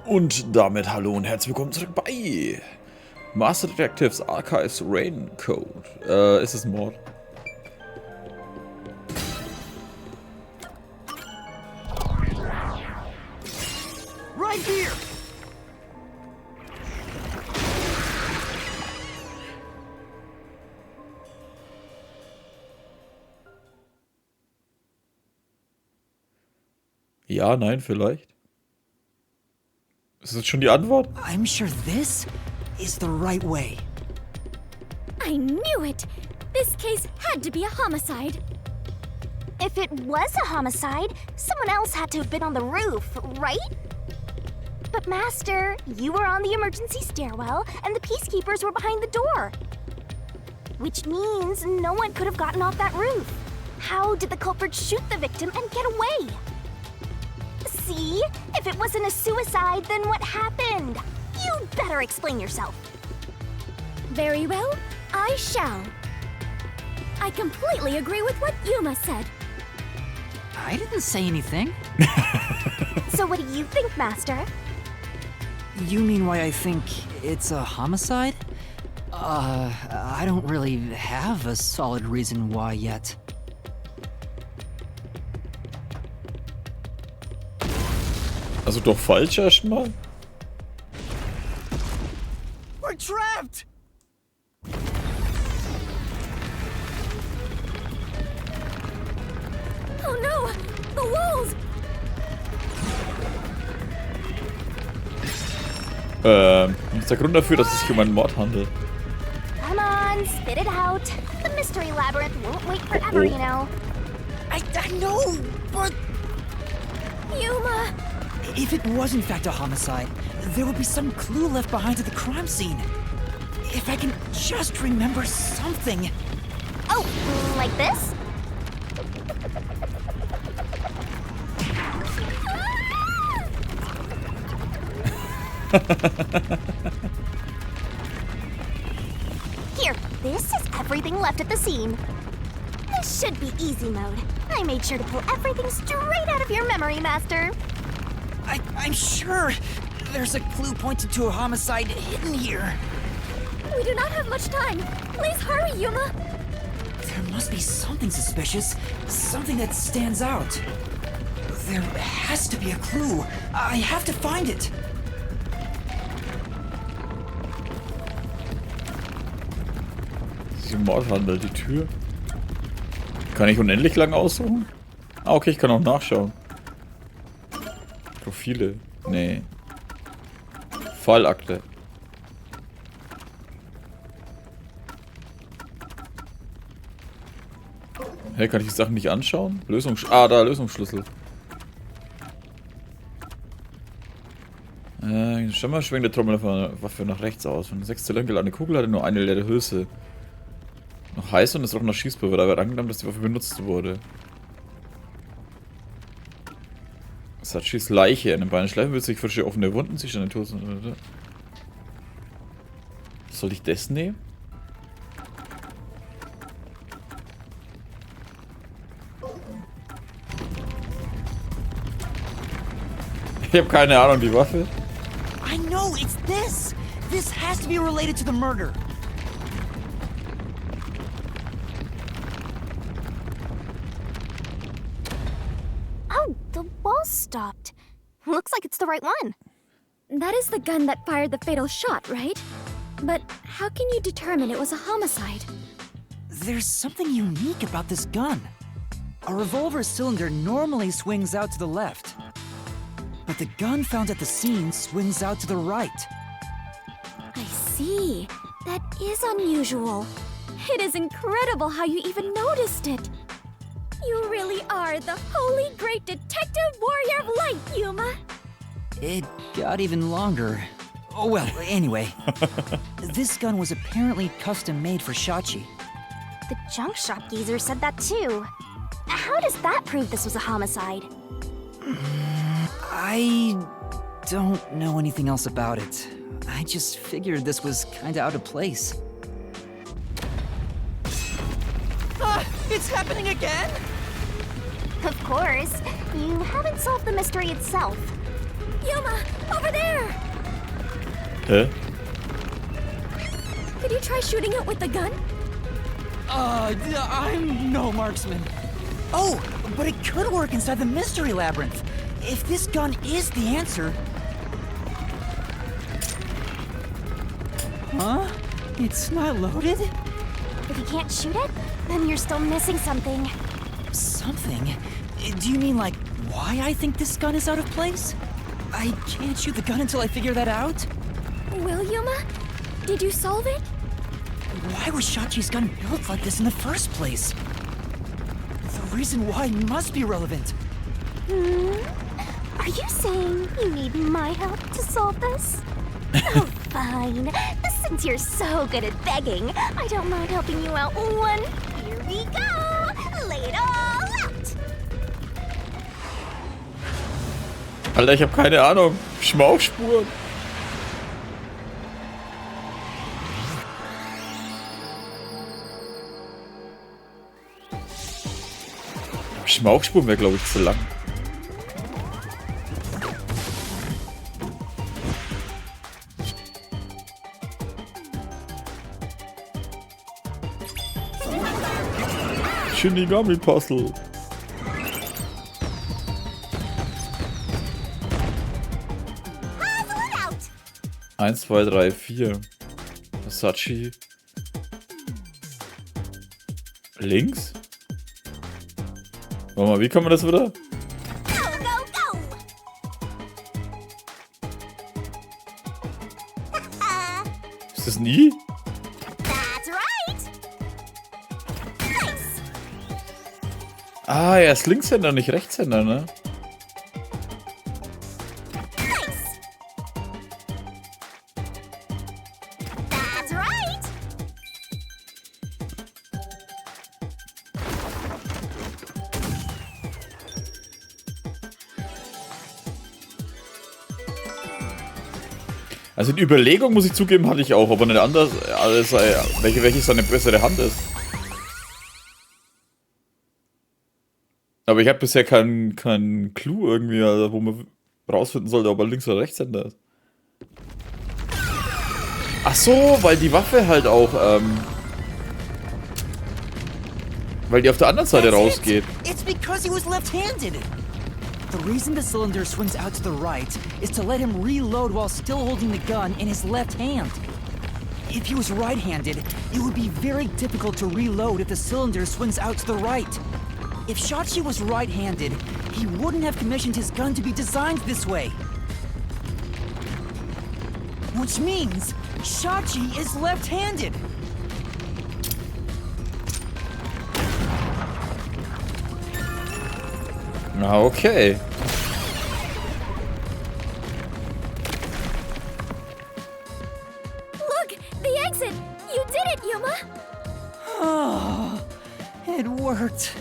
Und damit hallo und herzlich willkommen zurück bei Meisterdetektives Archives Raincoat. Ist es ein Mord? Right here. Ja, nein, vielleicht. Ist das schon die Antwort? I'm sure this is the right way. I knew it! This case had to be a homicide. If it was a homicide, someone else had to have been on the roof, right? But Master, you were on the emergency stairwell, and the peacekeepers were behind the door. Which means no one could have gotten off that roof. How did the culprit shoot the victim and get away? See? If it wasn't a suicide, then what happened? You better explain yourself. Very well, I shall. I completely agree with what Yuma said. I didn't say anything. So what do you think, Master? You mean why I think it's a homicide? I don't really have a solid reason why yet. Also doch falsch erstmal? We're trapped! Oh no! The walls! Das ist der Grund dafür, dass es sich um einen Mord handelt. Come on, spit it out. The mystery labyrinth won't wait forever, you know. I know, but Yuma! if it was in fact a homicide, there would be some clue left behind at the crime scene. If I can just remember something. Oh, like this? Here, this is everything left at the scene. This should be easy mode. I made sure to pull everything straight out of your memory, Master. I'm sure there's a clue pointing to a homicide hidden here. We do not have much time. Please hurry, Yuma! There must be something suspicious, something that stands out. There has to be a clue. I have to find it. Diese Mord handelt die Tür. Kann ich unendlich lang aussuchen? Ah, okay, ich kann auch nachschauen. Profile. Nee. Fallakte. Hey, kann ich die Sachen nicht anschauen? Da, Lösungsschlüssel. Schau mal, schwenkt der Trommel von der Waffe nach rechts aus. Von 6 Zylindern geladene Kugel hatte nur eine leere Hülse. Noch heiß und es roch nach Schießpulver. Da wird angenommen, dass die Waffe benutzt wurde. Sachis Leiche. An den Beinen schleifen will sich frische offene Wunden. Sie stand in Toten. Soll ich das nehmen? Ich habe keine Ahnung, die Waffe. I know, it's this! This has to be related to the murder. Oh, the wall stopped. Looks like it's the right one. That is the gun that fired the fatal shot, right? But how can you determine it was a homicide? There's something unique about this gun. A revolver cylinder normally swings out to the left. But the gun found at the scene swings out to the right. I see. That is unusual. It is incredible how you even noticed it. You really are the holy great detective warrior of light, Yuma. It got even longer. Oh well, anyway. This gun was apparently custom made for Shachi. The junk shop geezer said that too. How does that prove this was a homicide? I don't know anything else about it. I just figured this was kinda out of place. It's happening again? Of course. You haven't solved the mystery itself. Yuma, over there! Hä? Could you try shooting it with the gun? I'm no marksman. Oh, but it could work inside the mystery labyrinth. If this gun is the answer... Huh? It's not loaded? If you can't shoot it, then you're still missing something. Something? Do you mean like why I think this gun is out of place? I can't shoot the gun until I figure that out? Will, Yuma? Did you solve it? Why was Shachi's gun built like this in the first place? The reason why must be relevant. Are you saying you need my help to solve this? Oh, fine. Since you're so good at begging, I don't mind helping you out one. Here we go! Lay it all out! Alter, ich habe keine Ahnung. Schmauchspuren. Schmauchspuren wäre, glaube ich, zu lang. Shinigami-Puzzle. 1, 2, 3, 4. Sachi. Links? Warte mal, wie kann man das wieder? Ist das nie? Ah, er ist Linkshänder, nicht Rechtshänder, ne? Also die Überlegung, muss ich zugeben, hatte ich auch, aber nicht anders, welche seine bessere Hand ist. Aber ich habe bisher keinen Clou irgendwie, also wo man rausfinden sollte, ob er Links- oder Rechtshänder ist. Ach so, weil die Waffe halt auch, weil die auf der anderen Seite rausgeht. It's because he was left-handed. The reason the cylinder swings out to the right is to let him reload while still holding the gun in his left hand. If he was right-handed, it would be very difficult to reload if the cylinder swings out to the right. If Shachi was right-handed, he wouldn't have commissioned his gun to be designed this way. Which means Shachi is left-handed. Okay. Look, the exit! You did it, Yuma! Oh, it worked.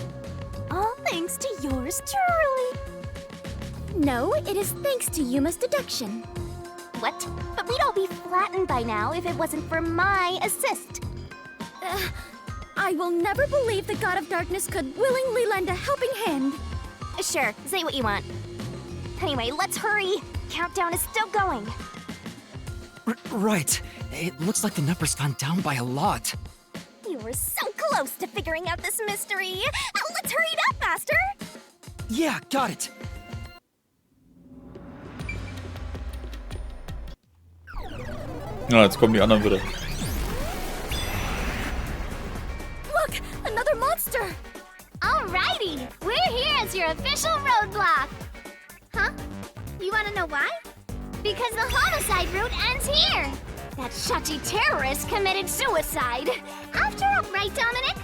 All thanks to yours truly. No, it is thanks to Yuma's deduction. What? But we'd all be flattened by now if it wasn't for my assist. I will never believe the God of Darkness could willingly lend a helping hand. Sure, say what you want. Anyway, let's hurry. Countdown is still going. Right. It looks like the number's gone down by a lot. You were so close to figuring out this mystery. Let's hurry it up, Master. Yeah, got it. Na, jetzt kommen die anderen wieder. Look, another monster! Alrighty, we're here as your official roadblock. Huh? You want to know why? Because the homicide route ends here. That Shachi terrorist committed suicide. After all, right, Dominic?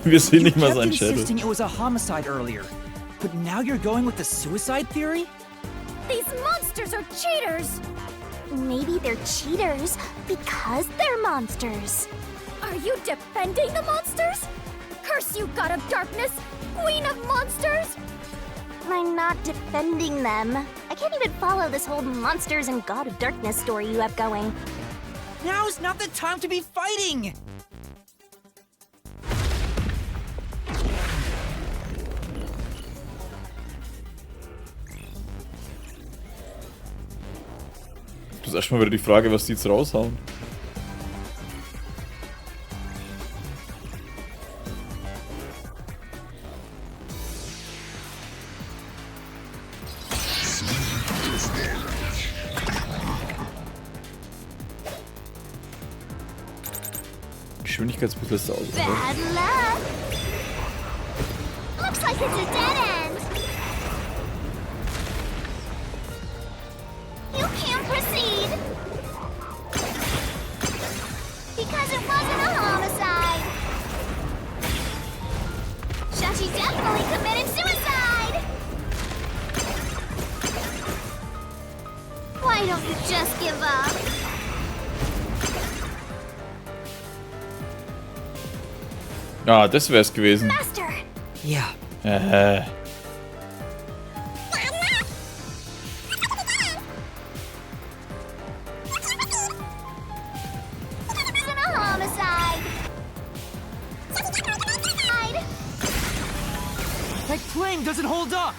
Wir sehen nicht mal kept seinen Schädel. insisting it was a homicide earlier, but now you're going with the suicide theory? These monsters are cheaters! Maybe they're cheaters because they're monsters. Are you defending the monsters? Curse you, God of Darkness! Queen of Monsters! I'm not defending them. I can't even follow this whole monsters and God of Darkness story you have going. Now's not the time to be fighting! Das ist erstmal wieder die Frage, was die jetzt raushauen. Geschwindigkeitsprozesse aus. Bad luck. Looks like it's a dead end. You can't proceed. Because it wasn't a homicide. Shachi definitely committed suicide. Why don't you just give up? Ja, das wär's gewesen. Master! Yeah. Isn't a homicide. That claim doesn't hold up!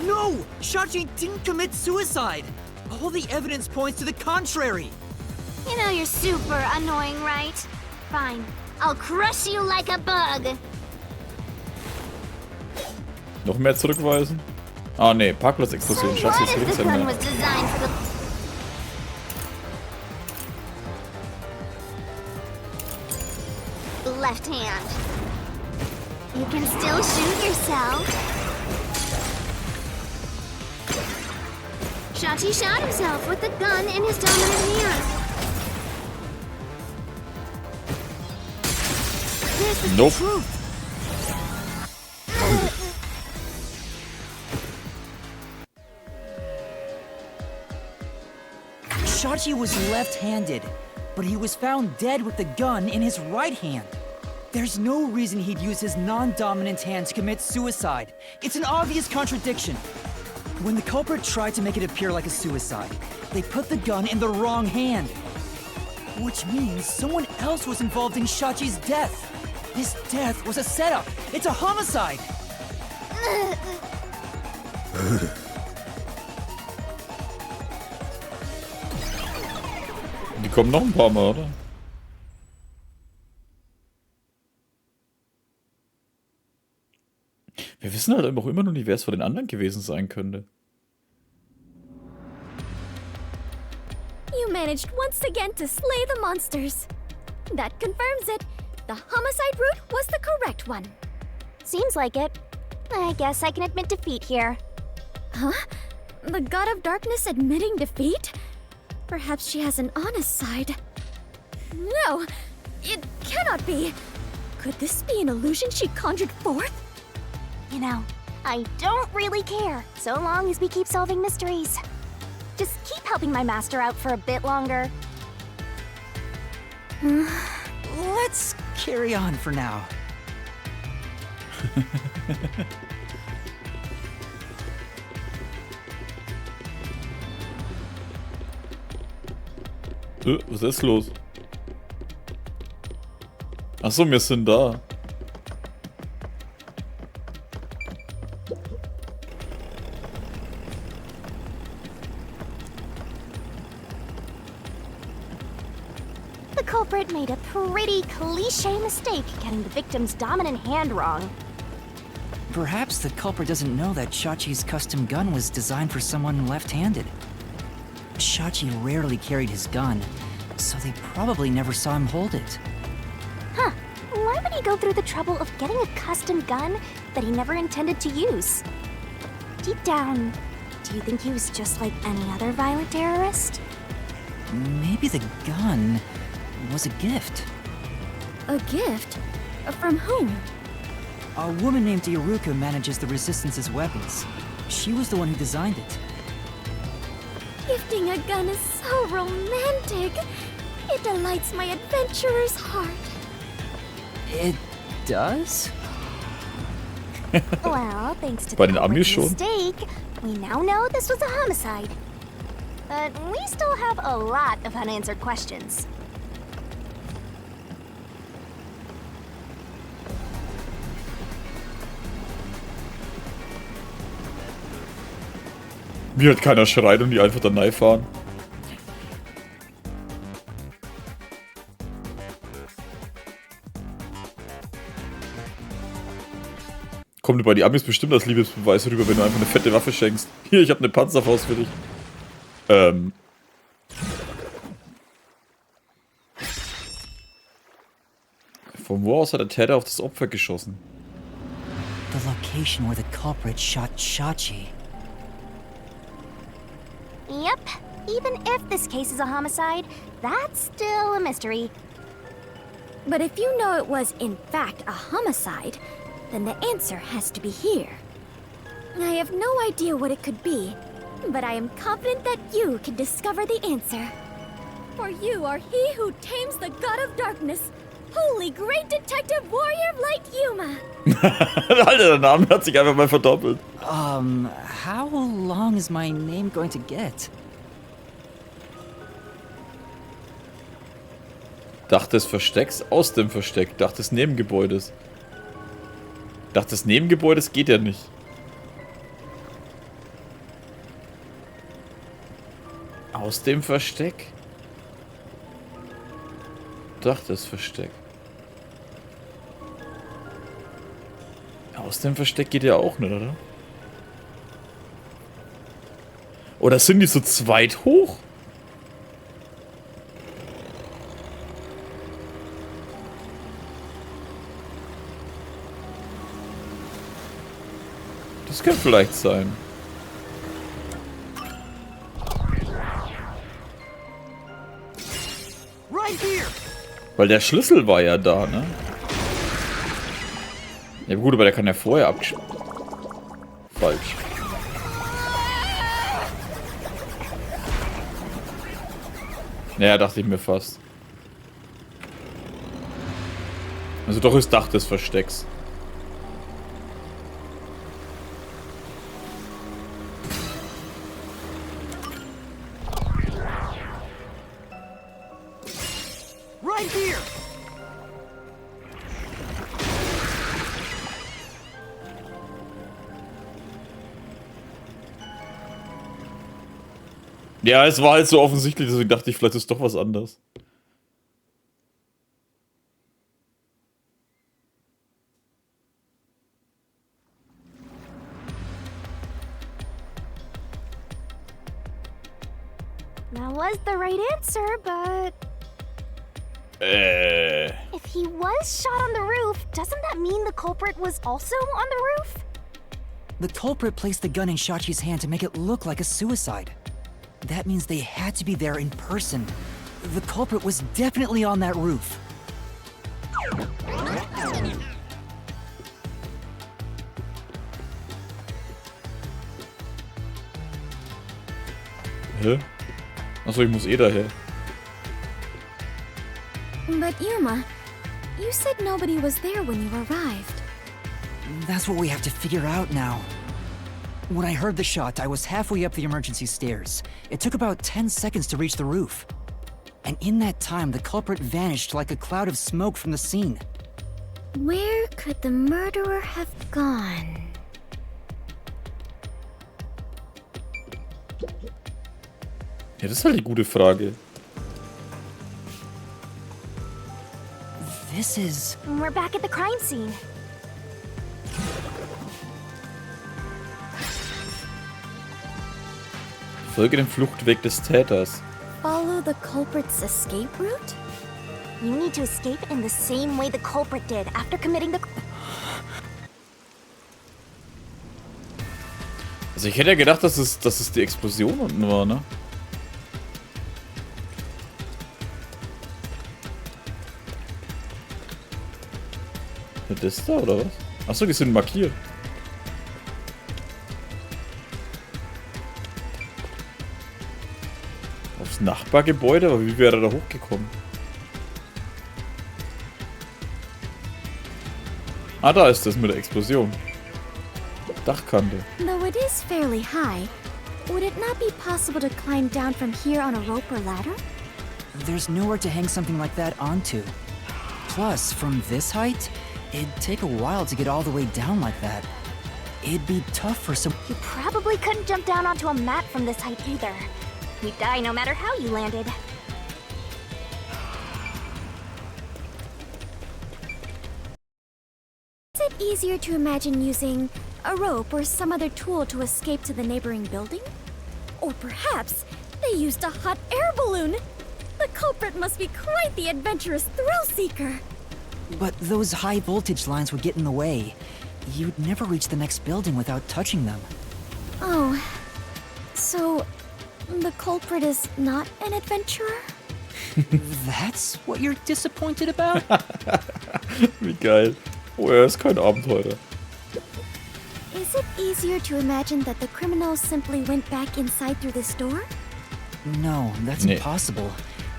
No! Shachi didn't commit suicide! All the evidence points to the contrary! You know you're super annoying, right? Fine. I'll crush you like a bug. Noch mehr zurückweisen? Ah ne, Parkplatzexplosion. So Schatz, what jetzt if links the gun einmal. was designed for the left hand? You can still shoot yourself. Shachi shot himself with the gun in his dominant hand. Here's the Nope. Truth! Shachi was left-handed, but he was found dead with the gun in his right hand. There's no reason he'd use his non-dominant hand to commit suicide. It's an obvious contradiction. When the culprit tried to make it appear like a suicide, they put the gun in the wrong hand. Which means someone else was involved in Shachi's death. This death was a setup. It's a homicide. Die kommen noch ein paar Mal, oder? Wir wissen halt auch immer noch nicht, wer es von den anderen gewesen sein könnte. You managed once again to slay the monsters. That confirms it. The homicide route was the correct one. Seems like it. I guess I can admit defeat here. Huh? The god of darkness admitting defeat? Perhaps she has an honest side. No, it cannot be. Could this be an illusion she conjured forth? You know, I don't really care, so long as we keep solving mysteries. Just keep helping my master out for a bit longer. Let's carry on for now. Was ist los? Achso, wir sind da. The culprit made a pretty cliche mistake getting the victim's dominant hand wrong. Perhaps the culprit doesn't know that Shachi's custom gun was designed for someone left-handed. Shachi rarely carried his gun, so they probably never saw him hold it. Huh. Why would he go through the trouble of getting a custom gun that he never intended to use? Deep down, do you think he was just like any other violent terrorist? Maybe the gun was a gift. A gift? From whom? A woman named Iruka manages the Resistance's weapons. She was the one who designed it. Gifting a gun is so romantic. It delights my adventurer's heart. It does? Well, thanks to Bei the den Amis culprit's schon. mistake, we now know this was a homicide. But we still have a lot of unanswered questions. Wie halt keiner schreit und die einfach dann fahren. Kommt bei die Amis bestimmt als Liebesbeweis rüber, wenn du einfach eine fette Waffe schenkst. Hier, ich habe eine Panzerfaust für dich. Von wo aus hat der Täter auf das Opfer geschossen? The location where the culprit shot Shachi. Yep. Even if this case is a homicide, that's still a mystery. But if you know it was, in fact, a homicide, then the answer has to be here. I have no idea what it could be, but I am confident that you can discover the answer. For you are he who tames the god of darkness, holy great detective warrior Light Yuma. Alter, der Name hat sich einfach mal verdoppelt. How long is my name going to get? Dach des Verstecks aus dem Versteck. Dach des Nebengebäudes. Dach des Nebengebäudes geht ja nicht. Aus dem Versteck? Dach des Versteck. Aus dem Versteck geht ja auch nicht, oder? Oder sind die so zweit hoch? Das könnte vielleicht sein. Weil der Schlüssel war ja da, ne? Ja gut, aber der kann ja vorher abgespielt. Falsch. Naja, dachte ich mir fast. Also doch ist Dach des Verstecks. Ja, es war halt so offensichtlich, deswegen dachte ich, vielleicht ist doch was anderes. That was the right answer, but... If he was shot on the roof, doesn't that mean the culprit was also on the roof? The culprit placed the gun in Shachi's hand to make it look like a suicide. That means they had to be there in person. The culprit was definitely on that roof. Hä? Achso, ich muss eh daher. But Yuma, you said nobody was there when you arrived. That's what we have to figure out now. When I heard the shot, I was halfway up the emergency stairs. It took about 10 seconds to reach the roof. And in that time, the culprit vanished like a cloud of smoke from the scene. Where could the murderer have gone? Ja, das ist halt die gute Frage. This is... We're back at the crime scene. Folge dem Fluchtweg des Täters. Follow the culprit's escape route? You need to escape in the same way the culprit did after committing the... Also ich hätte ja gedacht, dass es die Explosion unten war, ne? Das da, oder was? Achso, die sind markiert. Aufs Nachbargebäude? Aber wie wäre er da hochgekommen? Ah, da ist das mit der Explosion. Dachkante. Though it is fairly high, would it not be possible to climb down from here on a rope or ladder? There's nowhere to hang something like that onto. Plus, from this height, it'd take a while to get all the way down like that. It'd be tough for some... You probably couldn't jump down onto a mat from this height either. You'd die no matter how you landed. Is it easier to imagine using a rope or some other tool to escape to the neighboring building? Or perhaps they used a hot air balloon? The culprit must be quite the adventurous thrill-seeker. But those high voltage lines would get in the way. You'd never reach the next building without touching them. Oh, so the culprit is not an adventurer? That's what you're disappointed about? Wie geil. Oh, er ist kein Abenteurer. Is it easier to imagine that the criminals simply went back inside through this door? No, that's Nee. impossible.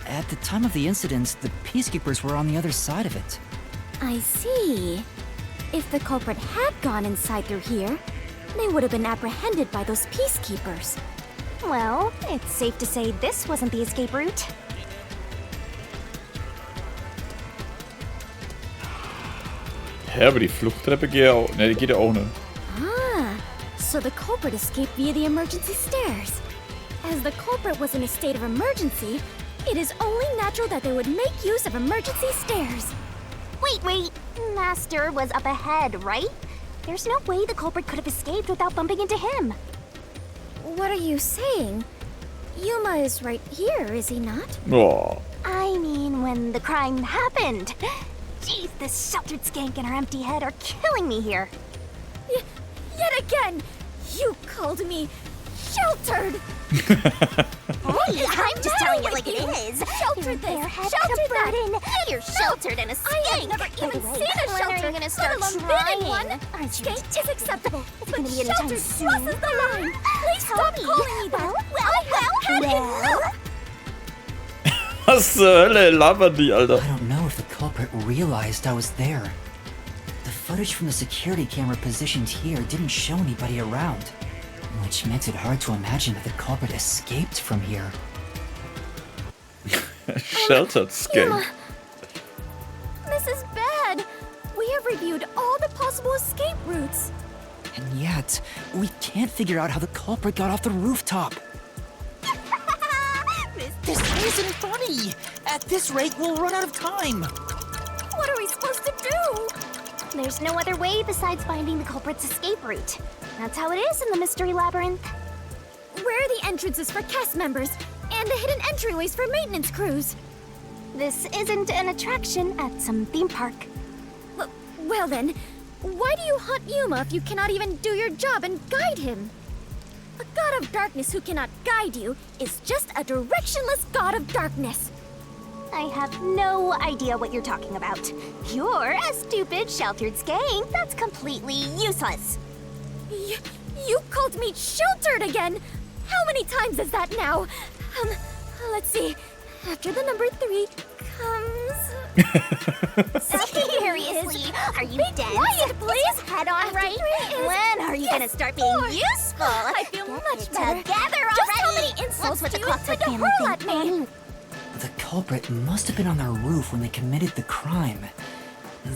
At the time of the incident, the peacekeepers were on the other side of it. I see. If the culprit had gone inside through here, they would have been apprehended by those peacekeepers. Well, it's safe to say this wasn't the escape route. Hä, aber die Fluchttreppe geht ja auch... Ne, die geht ja auch nicht. Ah, so the culprit escaped via the emergency stairs. As the culprit was in a state of emergency, it is only natural that they would make use of emergency stairs. Wait. Master was up ahead, right? There's no way the culprit could have escaped without bumping into him. What are you saying? Yuma is right here, is he not? Oh. I mean, when the crime happened. Jeez, this sheltered skank and her empty head are killing me here. Yet again, you called me sheltered. Hey, I'm just telling it like it is. Sheltered Your this, bare head sheltered and a that. burden. You're sheltered and a I have skank. never By even the way, seen a when shelter, are you gonna start let alone been in one. Aren't you? Skank is acceptable, Is it but gonna be anytime sheltered soon? crosses the line. Please Tell stop me. calling me that. I have had enough. Was zur Hölle labern die, Alter? I don't know if the culprit realized I was there. The footage from the security camera positioned here didn't show anybody around, which makes it hard to imagine that the culprit escaped from here. Sheltered skank. This is bad. We have reviewed all the possible escape routes. And yet, we can't figure out how the culprit got off the rooftop. This isn't funny! At this rate, we'll run out of time! What are we supposed to do? There's no other way besides finding the culprit's escape route. That's how it is in the mystery labyrinth. Where are the entrances for cast members and the hidden entryways for maintenance crews? This isn't an attraction at some theme park. Well then, why do you hunt Yuma if you cannot even do your job and guide him? A god of darkness who cannot guide you is just a directionless god of darkness. I have no idea what you're talking about. You're a stupid, sheltered skank that's completely useless. You called me sheltered again! How many times is that now? Let's see. After the number 3 comes... Seriously, are you Be dense? quiet, please! Head on After right? 3 is... When are you gonna start being 4. useful? I feel Get much it better. together Just already. how many insults What's with do the you clockwork intend to camera hurl thing? at me? The culprit must have been on their roof when they committed the crime.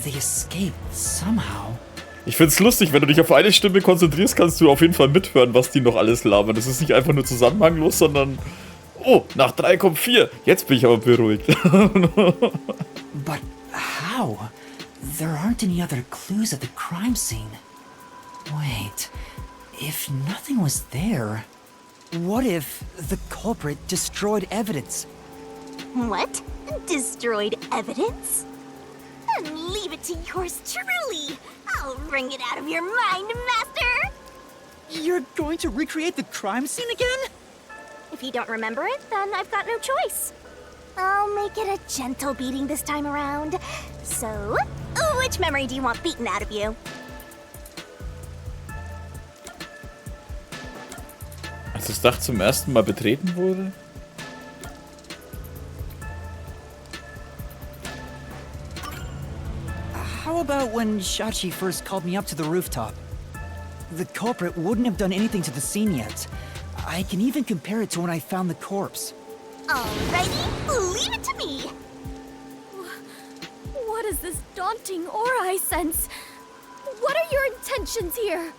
They escaped somehow. Ich find's lustig, wenn du dich auf eine Stimme konzentrierst, kannst du auf jeden Fall mithören, was die noch alles labern. Das ist nicht einfach nur zusammenhanglos, sondern... Oh, nach 3 kommt 4. Jetzt bin ich aber beruhigt. But how? There aren't any other clues at the crime scene. Wait, if nothing was there... What if the culprit destroyed evidence? What? Destroyed evidence? And leave it to yours truly. I'll wring it out of your mind, Master. You're going to recreate the crime scene again? If you don't remember it, then I've got no choice. I'll make it a gentle beating this time around. So, which memory do you want beaten out of you? Als das Dach zum ersten Mal betreten wurde? How about when Shachi first called me up to the rooftop? The culprit wouldn't have done anything to the scene yet. I can even compare it to when I found the corpse. Alrighty, leave it to me. What is this daunting aura I sense? What are your intentions here?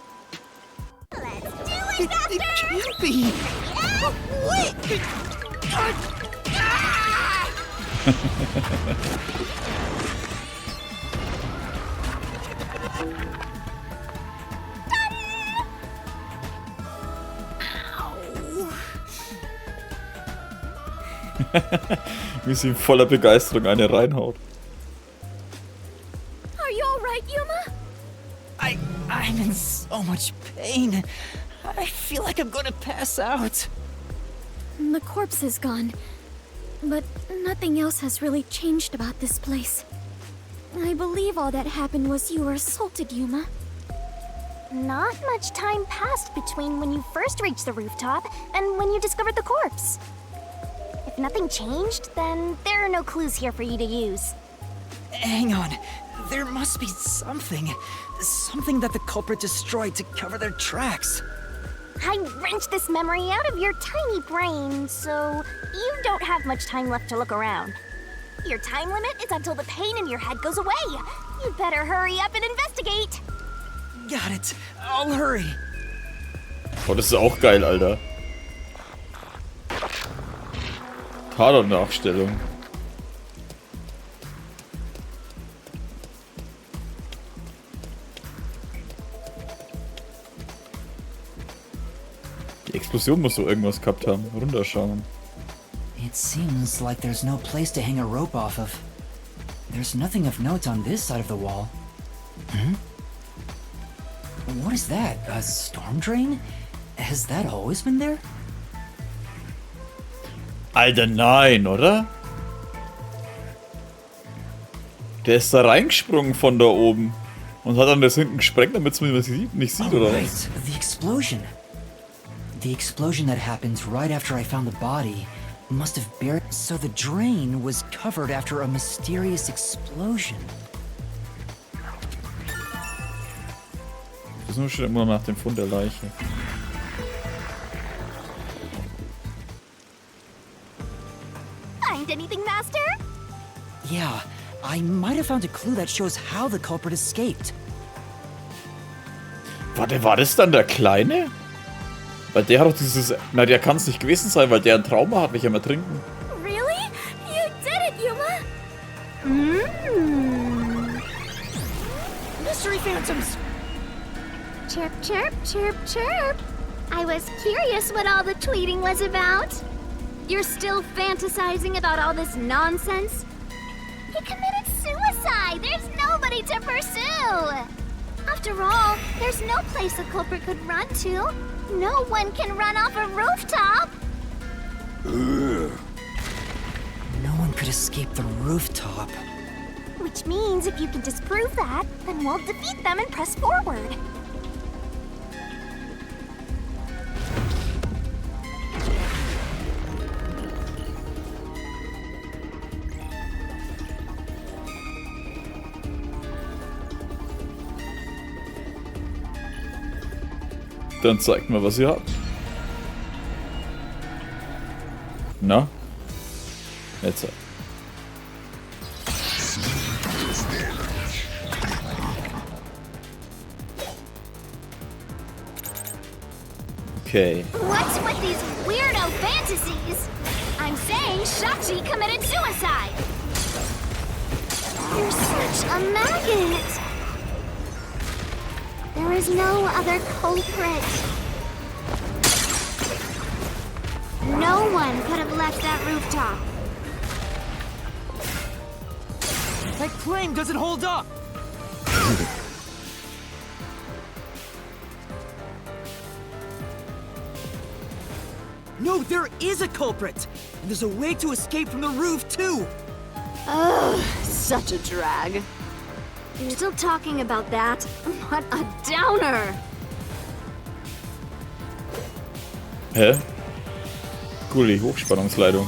It can't be! Wait! Wie sie voller Begeisterung eine reinhaut. Are you alright, Yuma? I'm in so much pain. I feel like I'm gonna pass out. The corpse is gone, but nothing else has really changed about this place. I believe all that happened was you were assaulted, Yuma. Not much time passed between when you first reached the rooftop and when you discovered the corpse. If nothing changed, then there are no clues here for you to use. Hang on. There must be something. Something that the culprit destroyed to cover their tracks. I wrenched this memory out of your tiny brain, so you don't have much time left to look around. Your time limit is until the pain in your head goes away. You better hurry up and investigate. Got it. I'll hurry. Oh, das ist auch geil, Alter. Tatort-Nachstellung. Die Explosion muss so irgendwas gehabt haben. Runterschauen. It seems like there's no place to hang a rope off of. There's nothing of note on this side of the wall. What is that? A storm drain? Has that always been there? Alter, nein, oder? Der ist da reingesprungen von da oben. Und hat dann das hinten gesprengt, damit es mich nicht sieht, oder right, was? the explosion. The explosion that happened right after I found the body must have buried. So the drain was covered after a mysterious explosion. Das ist nur schon immer nach dem Fund der Leiche. Find anything, Master? Yeah, I might have found a clue that shows how the culprit escaped. Warte, war das dann der Kleine? Weil der hat doch dieses... Na, der kann es nicht gewesen sein, weil der ein Trauma hat, welcher mal trinken. Really? You did it, Yuma! Mystery phantoms! Chirp, chirp, chirp, chirp. I was curious what all the tweeting was about. You're still fantasizing about all this nonsense? He committed suicide. There's nobody to pursue. After all, there's no place a culprit could run to. No one can run off a rooftop. No one could escape the rooftop. Which means if you can disprove that, then we'll defeat them and press forward. Dann zeigt mal, was ihr habt. Na? Jetzt. Okay. What's with these weirdo fantasies? I'm saying Shachi committed suicide. You're such a maggot. There is no other culprit. No one could have left that rooftop. That claim doesn't hold up! No, there is a culprit! And there's a way to escape from the roof, too! Ugh, such a drag. You're still talking about that? What a downer! Hä? Cool, die Hochspannungsleitung.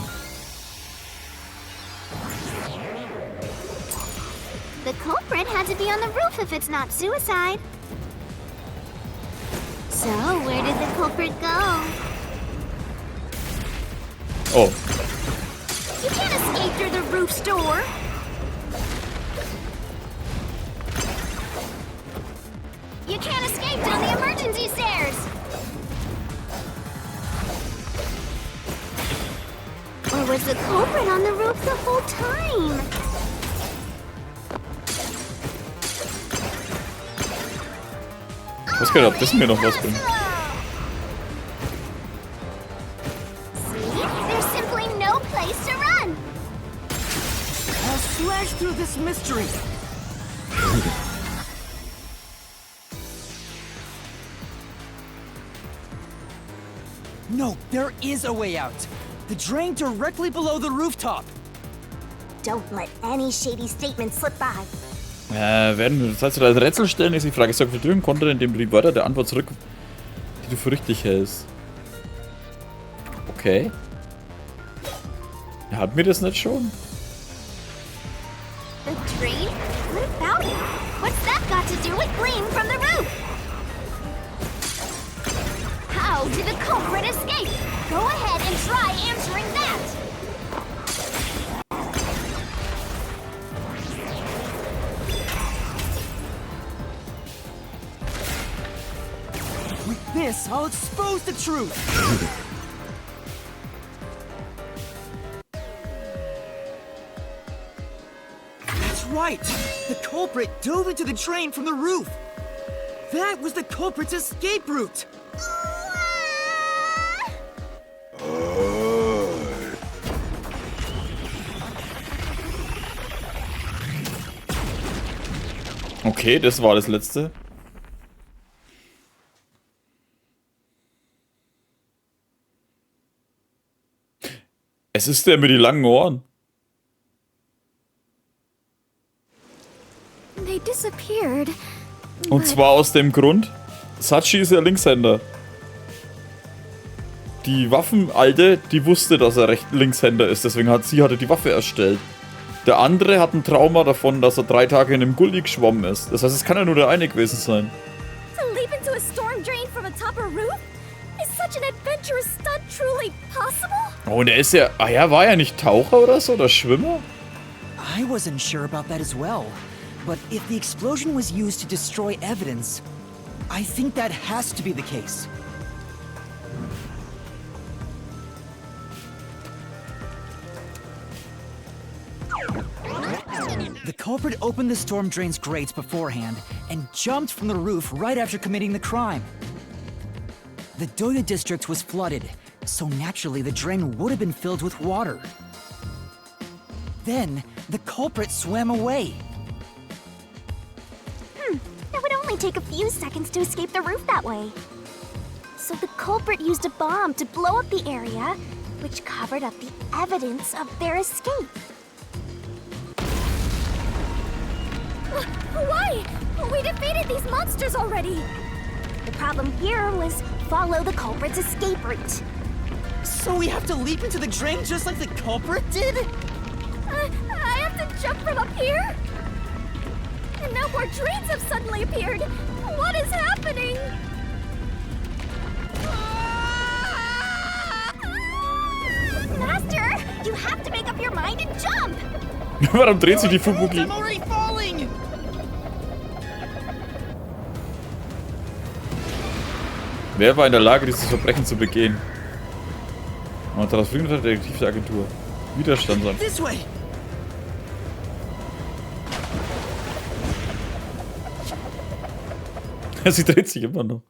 The culprit had to be on the roof if it's not suicide. So, where did the culprit go? Oh. You can't escape through the roof's door. You can't escape down the emergency stairs. was the culprit on the roof the whole time. Ich weiß gar nicht, ob das mir noch was bringt. See? There's simply no place to run. I'll slash through this mystery. No, there is a way out. The drain directly below the rooftop. Don't let any shady statements slip by. Falls du das Rätsel stellen, ist die Frage, sag verdrücken konnte, indem du die Wörter der Antwort zurück, die du für richtig hältst. Okay. Hatten wir das nicht schon? The drain? What about it? What's that got to do with gleam from the roof? How did the culprit escape? Go ahead and try answering that. With this, I'll expose the truth. That's right. The culprit dove into the drain from the roof. That was the culprit's escape route. Okay, das war das letzte. Es ist der mit den langen Ohren. They disappeared. Und zwar aus dem Grund, Sachi ist ja Linkshänder. Die Waffenalte, die wusste, dass er Linkshänder ist, deswegen hatte die Waffe erstellt. Der andere hat ein Trauma davon, dass er 3 Tage in einem Gully geschwommen ist. Das heißt, es kann ja nur der eine gewesen sein. To leap into a storm drain from atop a roof? Is such an adventurous stunt truly possible? Oh, und er ist ja... Ah ja, war er nicht Taucher oder so? Oder Schwimmer? I wasn't sure about that as well. But if the explosion was used to destroy evidence, I think that has to be the case. The culprit opened the storm drain's grates beforehand and jumped from the roof right after committing the crime. The Doya district was flooded, so naturally the drain would have been filled with water. Then, the culprit swam away. It would only take a few seconds to escape the roof that way. So the culprit used a bomb to blow up the area, which covered up the evidence of their escape. Why? We defeated these monsters already. The problem here was follow the culprit's escape route. So we have to leap into the drain just like the culprit did? I have to jump from up here? And now more drains have suddenly appeared. What is happening? Master, you have to make up your mind and jump! Warum dreht sich die Fubuki? I'm already falling! Wer war in der Lage, dieses Verbrechen zu begehen? Amaterasu Detektiv der Agentur. Widerstandsam. This way! Sie dreht sich immer noch.